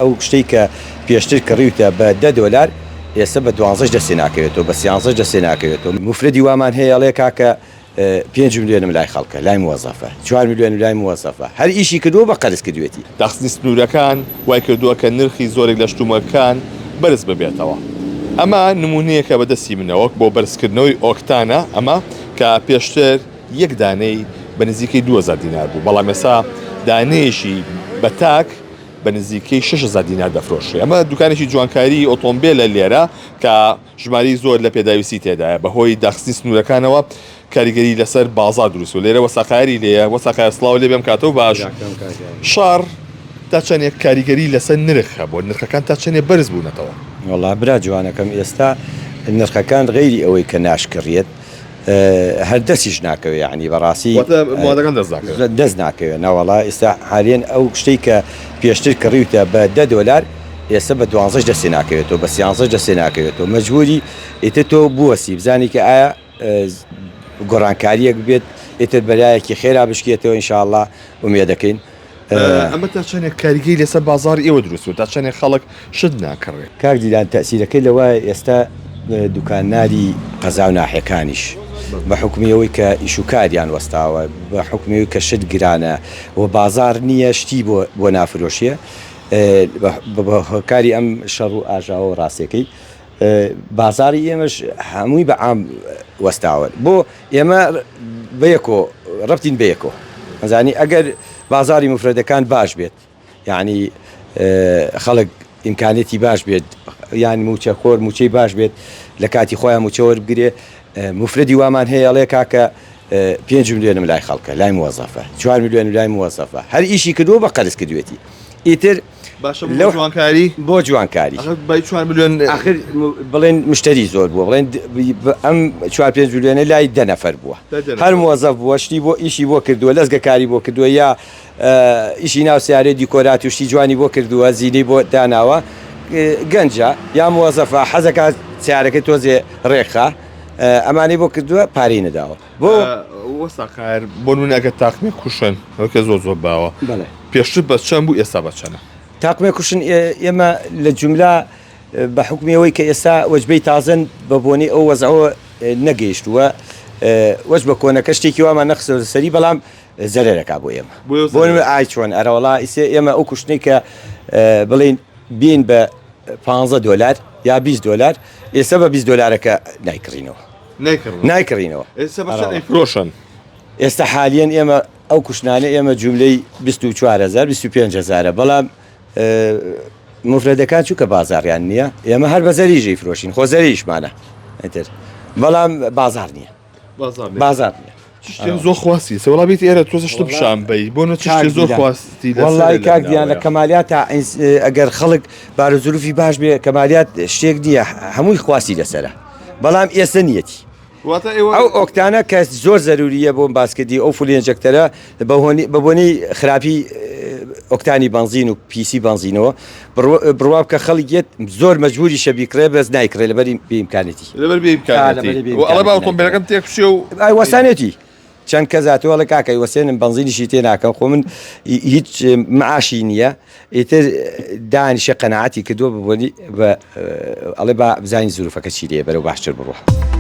ئەو شتەی کە پێشتر کڕیوتە بە $10 ئێستا بە 12 دەستێ ناکەوێتەوە بە 13 دەستێ ناکەوێتەوە. مفردی وامان هەیە ئەڵێ کاکە 5 میلیۆنم لای خەڵکە لای موەزەفە 4 میلیۆن لای موەزەفە هەر ئیشی کردووە بە قەرز کردوێتی. داخستنی سنوورەکان وای کردووە کە نرخی زۆرێک لە شتومەکان بەرز ببێتەوە. ئەمە نمونەیەکە بەدەستی منەوە بۆ بەرزکردنەوەی ئۆکتانە ئەمە کە پێشتر یەک دانەی بە نزیکەی 2000 دینار بوو، بەڵام ئێستا دانەیەشی بە تاک بە نزیکەی 6000 دینار دەفرۆشێ. ئەمە دوکانێکی جوانکاری ئۆتۆمبیلە لێرە کە ژماری زۆر لە پێداویستی تێدایە بەهۆی داخستنی سنوورەکانەوە کاریگەری لەسەر بازار دروست و لێرە وەساقاری لێە وەساقای سڵاو لێ بێم کاتەوە باش شار تا چەندێک کاریگەری لەسەر نرخە بۆ نرخەکان تا چەندێک بەرز بوونەتەوە. وەڵا برا جوانەکەم ئێستا نرخەکان غەیری ئەوەی کە ناشکڕێت هەر دەستیش ناکەوێت یعنی بەڕاستی دەست ناکەوێت ناوەڵا ئێستا حالێن ئەو شتەی کە پێشتر کڕیوتە بە $10 ئێستا بە 12 دەستێ ناکەوێتەوە بە 13 دەستێ ناکەوێتەوە مەجبوری ئیتر تۆ بوەسی بزانی کە ئایا گۆڕانکاریەک بێت ئیتر بەلایەکی خێرا بشکێتەوە ئینشاءالله ومێ دەکەین. ئەمە تا چەندێک کاریگەری لەسەر بازار ئێوە دروست تا چەندێک خەڵک شت ناکڕێت. کاک دیلان تەسیرەکەی لەوە ئێستا دوکانناری قەزا و ناحیەکانیش بە حکومیەوەی کە ئیشوکاریان وەستاوە بە حکومیەوەی کە شت گرانە و بازار نییە شتی بۆ نافرۆشیە بە هۆکاری ئەم شەڕ و ئاژاوە ڕاستەکەی بازاری ئێمەش هەمووی بە عام وەستاوە بۆ ئێمە بەیەکۆ ڕەبتین بەیەکۆ ئەزانی ئەگەر بازاری مفرەدەکان باش بێت یعنی خەڵک ئیمکانێتی باش بێت یان موچە خۆر موچەی باش بێت لە کاتی خۆیان موچەوە بگرێ مفردی وامان هەیە ئەڵێ کاکە 5 میلیۆنم لای خەڵکە لای موەزەفە 4 میلیۆن لای موەزەفە هەر ئیشی کردووە بە قەرز کردوێتی ئیتر لەو جوانکاری بۆ جوانکاری 4 میلیۆن آخر بڵێن مشتری زۆر بووە بڵێن ئەم 4-5 میلیۆنە لای 10 نەفەر بووە هەر موەزەف بووە شتی بۆ ئیشی بۆ کردووە لەزگەکاری بۆ کردووە یا ئیشی ناو سیارەی دیکۆرات و شتی جوانی بۆ کردووە زینەی بۆ داناوە گەنجە یا موەزەفە حەزەکە سیارەکەی تۆزێ ڕێخە ئەمانەی بۆ کردووە پارەی نەداوە بۆ وەساقار بۆ نمونەگە تاقمێ کوشن ئەوکە زۆر باوە پێشتر بە چەند بوو ئێستا بە چەنە تاقمێ کوشن ئێمە لە جوملا بە حکومیەوەی کە ئێستا وەجبەی تازن بە بۆنی ئەو وەزعەوە نەگەیشتووە وەج بە کۆنەکە شتێکی وامان نەخسە سەری بەڵام زەرێرەکا بۆ ئێمە بۆ ئای چۆن ئەرەوەڵا ئیسێ ئێمە ئەو کوشتەی کە بڵێن بین بە $15 یا $20 ئێستا بە $20 نایکڕینەوە نایکڕینەوە ڕۆشن ئێستا حالیان ئێمە ئەو کوشتانە ئێمە جوملەی 24,000 25,000 بەڵام مفرەدەکان چووکە بازاریان نییە ئێمە هەر بە زەریژەی فرۆشین خۆ زەریشمانە ئەتر بەڵام بازار نییە بازار نییە زۆر خواستی سەوڵابێت ئێرە تۆزشت بشانبەی بۆ زۆر خواستی وەڵای کاک دییان لە کەمالیات تا ئەگەر خەڵک بارزروفی باش بێ کەمالیات شتێک نییە هەمووی خواستی لەسرە بەڵام ئێستا نیەتی ئەو ئۆکتانە کە زۆر زەروریە بۆ باسکردی ئەو فولێنجەکتەرە بە بۆنەی خراپی ئۆکتانی بنزین و پیسی بنزینەوە بڕواب کە خەڵکیت زۆر مەجبوری شەبیکڕێ بەس نایکڕێ لەبەری بێئیمکانێتی ئەڵە ئۆتۆمبیلەکەم تێکشێ و وەسانێتی چەند کەزاتەوە لە کاکەی وەسێنم بنزینیشی تێ ناکەم خۆ من هیچ معاشی نییە ئیتر دانیشە قەنەعەتی کردووە ببوونی ئەڵێ با بزانین زروفەکە چی لێ بەرەو باشتر بڕوە.